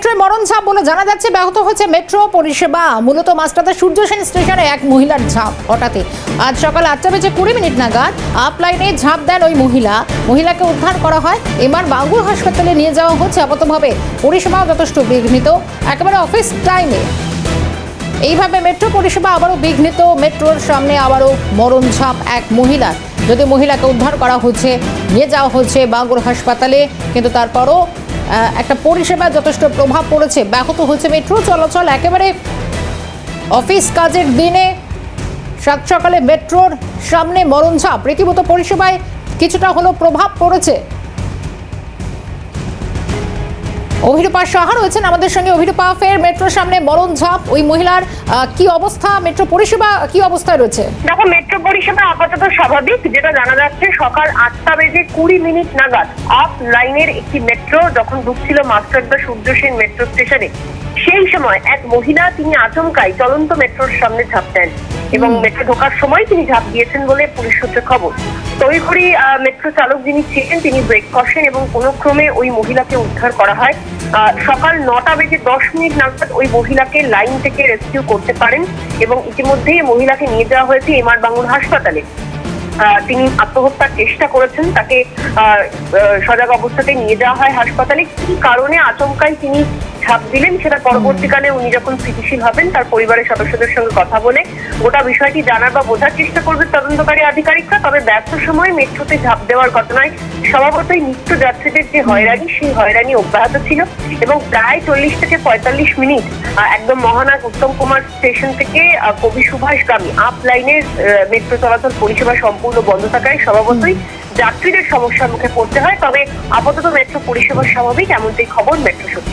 মেট্রোয় মরণ ঝাঁপ বলে জানা যাচ্ছে। ব্যাহত হয়েছে মেট্রো পরিষেবা। মূলত মাঝরাতে সূর্য সেন স্টেশনে এক মহিলার ঝাঁপ। হঠাৎই আজ সকাল 8:20 নাগাদ আপ লাইনে ঝাঁপ দেন ওই মহিলাকে উদ্ধার করা হয়। এবার বাঙ্গুর হাসপাতালে নিয়ে যাওয়া হচ্ছে। আপাতভাবে পরিষেবাও যথেষ্ট বিঘ্নিত, একেবারে অফিস টাইমে এইভাবে মেট্রো পরিষেবা আবারও বিঘ্নিত। মেট্রোর সামনে আবারও মরণ ঝাঁপ এক মহিলার। যদি মহিলাকে উদ্ধার করা হচ্ছে, নিয়ে যাওয়া হচ্ছে বাঙ্গুর হাসপাতালে, কিন্তু তারপরও একটা পরিষেবা যথেষ্ট প্রভাব পড়েছে। ব্যাহত হচ্ছে মেট্রো চলাচল। একেবারে অফিস কাজের দিনে সাত সকালে মেট্রোর সামনে মরণঝাঁপ। রীতিমতো পরিষেবায় কিছুটা হলেও প্রভাব পড়েছে। অভিরূপা সাহা রয়েছেন আমাদের সঙ্গে। অভিরূপা, ফের মেট্রোর সামনে মরণঝাঁপ, ওই মহিলার কি অবস্থা? মেট্রো পরিষেবা কি অবস্থায় রয়েছে? দেখো, মেট্রো পরিষেবা আপাতত স্বাভাবিক। যেটা জানা যাচ্ছে, সকাল 8:20 নাগাদ আপ লাইনের একটি মেট্রো যখন ঢুকছিল মাস্টারদা সূর্য সেন মেট্রো স্টেশনে, সেই সময় এক মহিলা তিনি আচমকাই চলন্ত মেট্রোর সামনে ঝাঁপ দেন এবং মেট্রো ঢোকার সময় তিনি ঝাঁপ দিয়েছেন বলে পুলিশ সূত্রে খবর। তড়িঘড়ি মেট্রো চালক যিনি ছিলেন তিনি ব্রেক কষেন এবং কোনো ক্রমে ওই মহিলাকে উদ্ধার করা হয়। সকাল 9:10 নাগাদ ওই মহিলাকে লাইন থেকে রেস্কিউ করতে পারেন এবং ইতিমধ্যেই মহিলাকে নিয়ে যাওয়া হয়েছে এমআর বাঙ্গুর হাসপাতালে। তিনি আত্মহত্যার চেষ্টা করেছেন, তাকে সজাগ অবস্থাতে নিয়ে যাওয়া হয় হাসপাতালে। কি কারণে আচমকাই তিনি ঝাঁপ দিলেন সেটা পরবর্তীকালে উনি যখন স্থিতিশীল হবেন তার পরিবারের সদস্যদের সঙ্গে কথা বলে গোটা বিষয়টি জানার বা বোঝার চেষ্টা করবে তদন্তকারী আধিকারিকরা। তবে ব্যস্ত সময়ে মেট্রোতে ঝাঁপ দেওয়ার ঘটনায় স্বভাবতই নিত্য যাত্রীদের যে হয়রানি, সেই হয়রানি অব্যাহত ছিল এবং প্রায় 40 থেকে 45 মিনিট একদম মহানায়ক উত্তম কুমার স্টেশন থেকে কবি সুভাষগামী আপ লাইনের মেট্রো চলাচল পরিষেবা সম্পূর্ণ বন্ধ থাকায় স্বভাবতই যাত্রীদের সমস্যার মুখে পড়তে হয়। তবে আপাতত মেট্রো পরিষেবা স্বাভাবিক, এমনটাই খবর মেট্রো সূত্রে।